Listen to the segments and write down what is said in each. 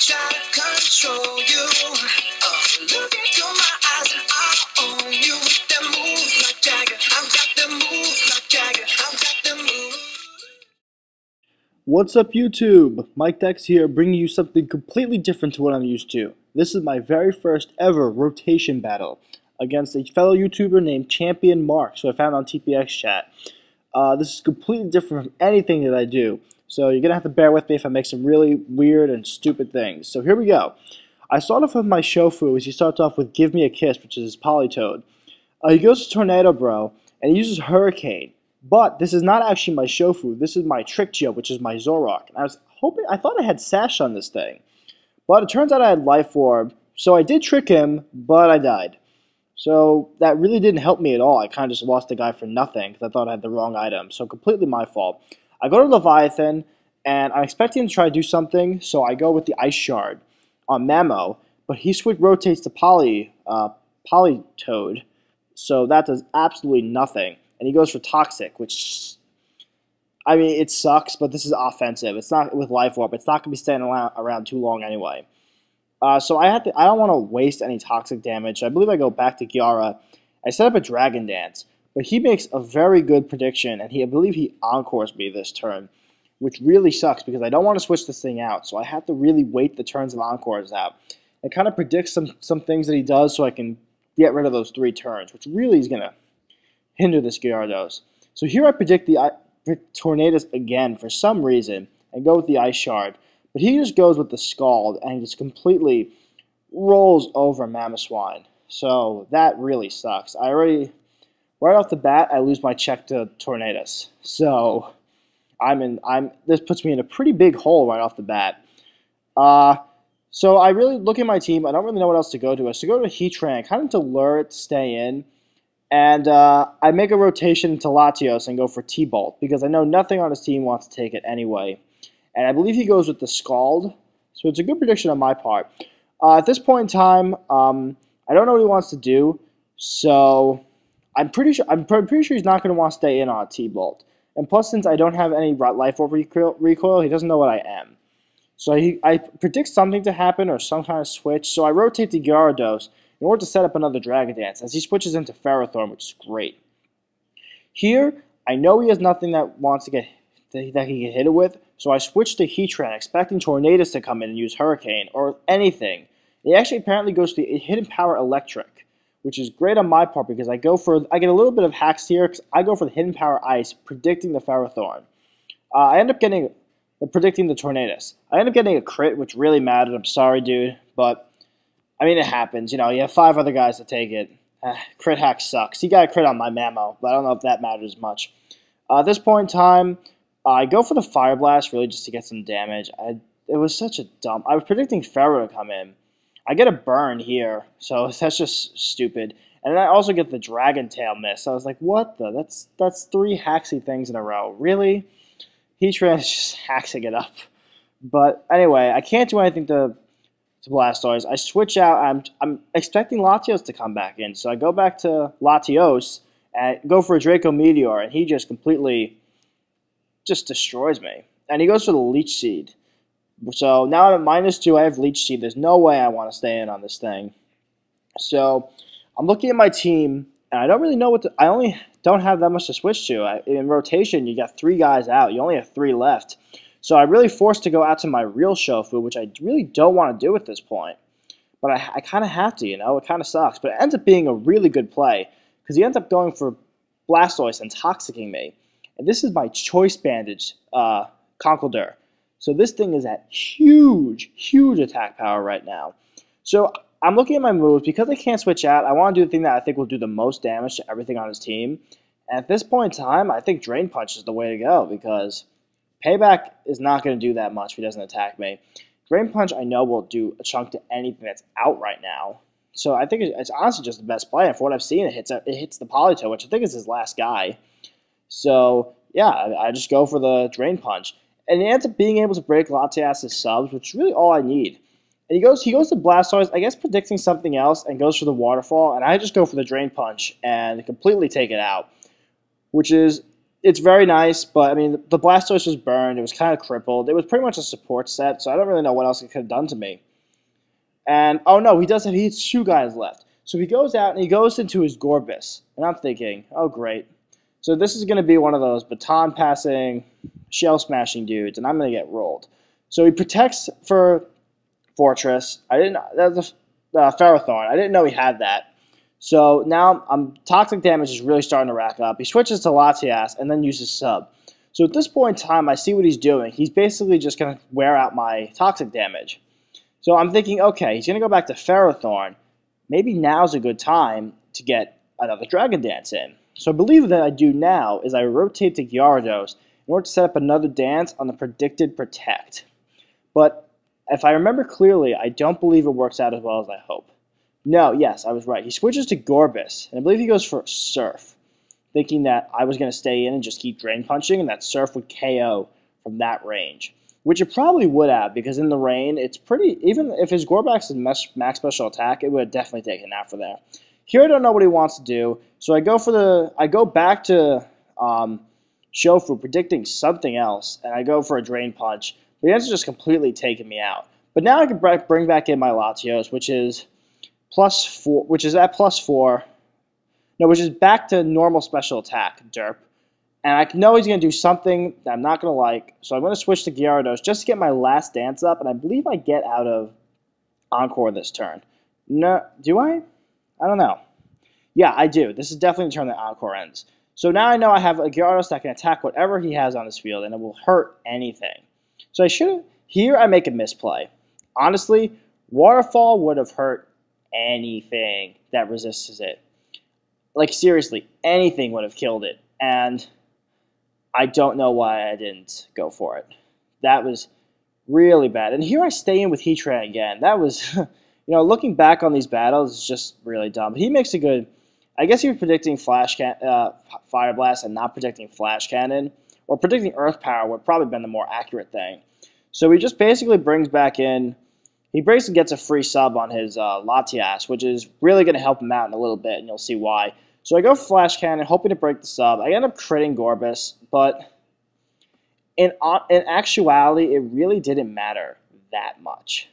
try to control you. Look into my eyes and I'll own you. With them moves like Jagger, I've got them moves like Jagger, I've got them moves. What's up, YouTube? MikeDecs here, bringing you something completely different to what I'm used to. This is my very first ever rotation battle against a fellow YouTuber named ChampionMarx, who I found on TPX chat. This is completely different from anything that I do, so you're going to have to bear with me if I make some really weird and stupid things. So here we go. I start off with my Shofu, which he starts off with Give Me a Kiss, which is his Polytoad. He goes to Tornado Bro, and he uses Hurricane. But this is not actually my Shofu. This is my Trick Geo, which is my Zoroark. And I thought I had Sash on this thing. But it turns out I had Life Orb. So I did trick him, but I died. So that really didn't help me at all. I kind of just lost the guy for nothing because I thought I had the wrong item. So completely my fault. I go to Leviathan, and I'm expecting him to try to do something. So I go with the Ice Shard on Mamo. But he rotates to Polytoad. So that does absolutely nothing. And he goes for Toxic, which, I mean, it sucks, but this is offensive. It's not with Life Orb. It's not going to be staying around too long anyway. So I don't want to waste any Toxic damage. I believe I go back to Gyara. I set up a Dragon Dance, but he makes a very good prediction, and I believe he Encores me this turn, which really sucks because I don't want to switch this thing out. So I have to really wait the turns of Encores out. It kind of predicts some things that he does so I can get rid of those 3 turns, which really is going to hinder this Gyarados. So here I predict the Tornadus again for some reason and go with the Ice Shard. But he just goes with the Scald and just completely rolls over Mamoswine. So that really sucks. Right off the bat, I lose my check to Tornadus. So this puts me in a pretty big hole right off the bat. So I really look at my team. I don't really know what else to go to. So go to Heatran, kind of to lure it to stay in. And I make a rotation to Latios and go for T-Bolt because I know nothing on his team wants to take it anyway. And I believe he goes with the Scald, so it's a good prediction on my part. At this point in time, I don't know what he wants to do, so I'm pretty sure he's not going to want to stay in on T-Bolt. And plus, since I don't have any Life Orb recoil, he doesn't know what I am. So I predict something to happen or some kind of switch, so I rotate the Gyarados in order to set up another Dragon Dance, as he switches into Ferrothorn, which is great. Here, I know he has nothing that he can hit it with, so I switch to Heatran, expecting Tornadus to come in and use Hurricane, or anything. He actually apparently goes to the Hidden Power Electric, which is great on my part because I get a little bit of hacks here, because I go for the Hidden Power Ice, predicting the Ferrothorn. I end up predicting the Tornadus. I end up getting a crit, which really mattered. I'm sorry, dude, but I mean, it happens. You know, you have 5 other guys to take it. Crit hack sucks. He got a crit on my Mamo, but I don't know if that matters much. At this point in time, I go for the Fire Blast, really just to get some damage. It was such a dumb. I was predicting Ferro to come in. I get a burn here, so that's just stupid. And then I also get the Dragon Tail miss. I was like, what the? That's 3 hacksy things in a row. Really? Heatran is just hacksing it up. But anyway, I can't do anything to Blastoise. I switch out. I'm expecting Latios to come back in, so I go back to Latios and go for a Draco Meteor, and he just completely just destroys me. And he goes for the Leech Seed. So now I'm at -2. I have Leech Seed. There's no way I want to stay in on this thing. So I'm looking at my team, and I don't really know I only don't have that much to switch to. In rotation, you got 3 guys out. You only have 3 left. So I'm really forced to go out to my real Shofu, which I really don't want to do at this point. But I kind of have to, you know? It kind of sucks. But it ends up being a really good play, because he ends up going for Blastoise and Toxicking me. And this is my Choice Bandage Conkeldurr. So this thing is at huge, huge attack power right now. So I'm looking at my moves. Because I can't switch out, I want to do the thing that I think will do the most damage to everything on his team. And at this point in time, I think Drain Punch is the way to go, because Payback is not going to do that much if he doesn't attack me. Drain Punch, I know, will do a chunk to anything that's out right now. So I think it's honestly just the best play. And for what I've seen, it hits the Polytoad, which I think is his last guy. So, yeah, I just go for the Drain Punch. And he ends up being able to break Latias' subs, which is really all I need. And he goes to Blastoise, I guess predicting something else, and goes for the Waterfall. And I just go for the Drain Punch and completely take it out, which is it's very nice, but I mean, the Blastoise was burned. It was kind of crippled. It was pretty much a support set, so I don't really know what else it could have done to me. And, oh no, he has 2 guys left. So he goes out and he goes into his Gorbis. And I'm thinking, oh great. So this is going to be one of those baton passing, shell smashing dudes, and I'm going to get rolled. So he protects for Fortress. That's a Ferrothorn. I didn't know he had that. So now toxic damage is really starting to rack up. He switches to Latias and then uses Sub. So at this point in time, I see what he's doing. He's basically just going to wear out my toxic damage. So I'm thinking, okay, he's going to go back to Ferrothorn. Maybe now's a good time to get another Dragon Dance in. So I believe that I do now is I rotate to Gyarados in order to set up another dance on the predicted Protect. But if I remember clearly, I don't believe it works out as well as I hope. No, yes, I was right. He switches to Gorbis, and I believe he goes for Surf, thinking that I was going to stay in and just keep Drain Punching, and that Surf would KO from that range. Which it probably would have, because in the rain, it's pretty, even if his Gorbax is max special attack, it would have definitely taken out for there. Here I don't know what he wants to do, so I go back to Shofu, predicting something else, and I go for a Drain Punch, but he ends up just completely taking me out. But now I can bring back in my Latios, which is +4, which is at +4, no, which is back to normal special attack, derp. And I know he's going to do something that I'm not going to like, so I'm going to switch to Gyarados just to get my last dance up, and I believe I get out of Encore this turn. No, do I? I don't know. Yeah, I do. This is definitely the turn that Encore ends. So now I know I have a Gyarados that can attack whatever he has on his field, and it will hurt anything. So I should have... Here I make a misplay. Honestly, Waterfall would have hurt anything that resists it. Like, seriously, anything would have killed it. And I don't know why I didn't go for it. That was really bad. And here I stay in with Heatran again. That was, looking back on these battles, it's just really dumb. But he makes a good, I guess he was predicting Fire Blast and not predicting Flash Cannon. Or predicting Earth Power would probably have been the more accurate thing. So he just basically brings back in, he basically gets a free sub on his Latias, which is really going to help him out in a little bit, and you'll see why. So I go for Flash Cannon, hoping to break the sub. I end up critting Gorbis, but in actuality, it really didn't matter that much.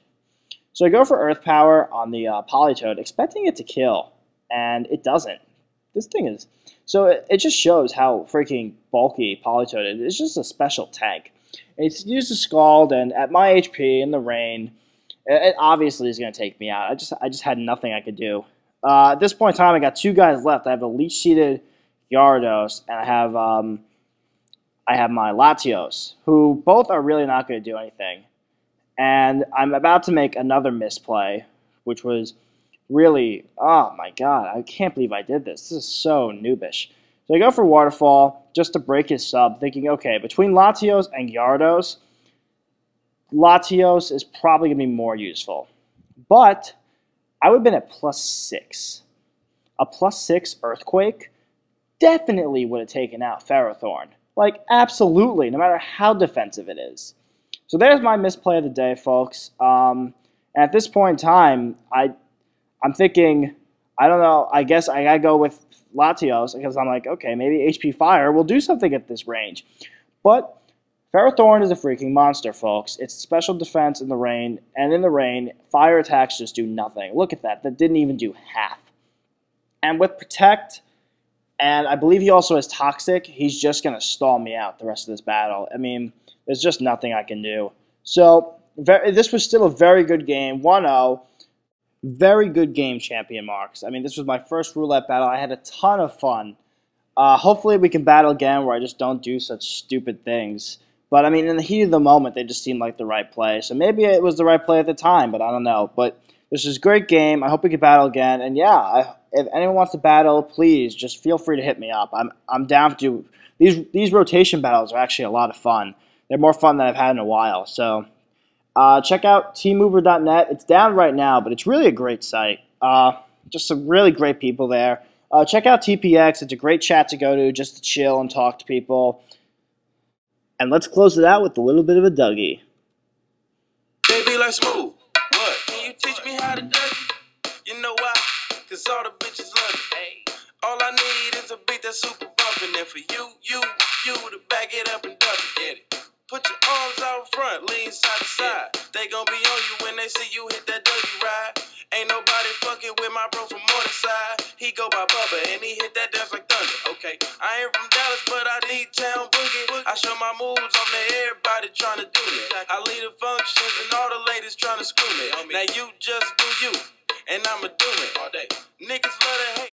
So I go for Earth Power on the Politoed, expecting it to kill, and it doesn't. This thing is... So it just shows how freaking bulky Politoed is. It's just a special tank. And it's used to Scald, and at my HP in the rain, it obviously is going to take me out. I just had nothing I could do. At this point in time, I got 2 guys left. I have a leech-seeded Gyarados, and I have my Latios, who both are really not going to do anything. And I'm about to make another misplay, which was really, oh my god, I can't believe I did this. This is so noobish. So I go for Waterfall just to break his sub, thinking, okay, between Latios and Gyarados, Latios is probably going to be more useful. But I would have been at +6. A +6 Earthquake definitely would have taken out Ferrothorn. Like, absolutely, no matter how defensive it is. So there's my misplay of the day, folks. At this point in time, I'm thinking, I don't know, I guess I gotta go with Latios, because I'm like, okay, maybe HP Fire will do something at this range. But Ferrothorn is a freaking monster, folks. It's special defense in the rain, and in the rain, fire attacks just do nothing. Look at that. That didn't even do half. And with Protect, and I believe he also has Toxic, he's just going to stall me out the rest of this battle. I mean, there's just nothing I can do. So, this was still a very good game, 1-0. Very good game, ChampionMarx. I mean, this was my first roulette battle. I had a ton of fun. Hopefully we can battle again where I just don't do such stupid things. But, I mean, in the heat of the moment, they just seemed like the right play. So maybe it was the right play at the time, but I don't know. But this is a great game. I hope we can battle again. And, yeah, if anyone wants to battle, please just feel free to hit me up. I'm down to do... These rotation battles are actually a lot of fun. They're more fun than I've had in a while. So check out tmover.net. It's down right now, but it's really a great site. Just some really great people there. Check out TPX. It's a great chat to go to just to chill and talk to people. And let's close it out with a little bit of a Dougie. Baby, let's move. What? Can you teach me how to Dougie? You know why? Cause all the bitches love me. All I need is a beat that's super bumpin'. And for you, my bro from Morningside. He go by Bubba and he hit that dance like thunder. Okay, I ain't from Dallas, but I need town boogie. I show my moves on to everybody trying to do me. I lead the functions and all the ladies trying to screw me. Now you just do you, and I'ma do it all day. Niggas love to hate.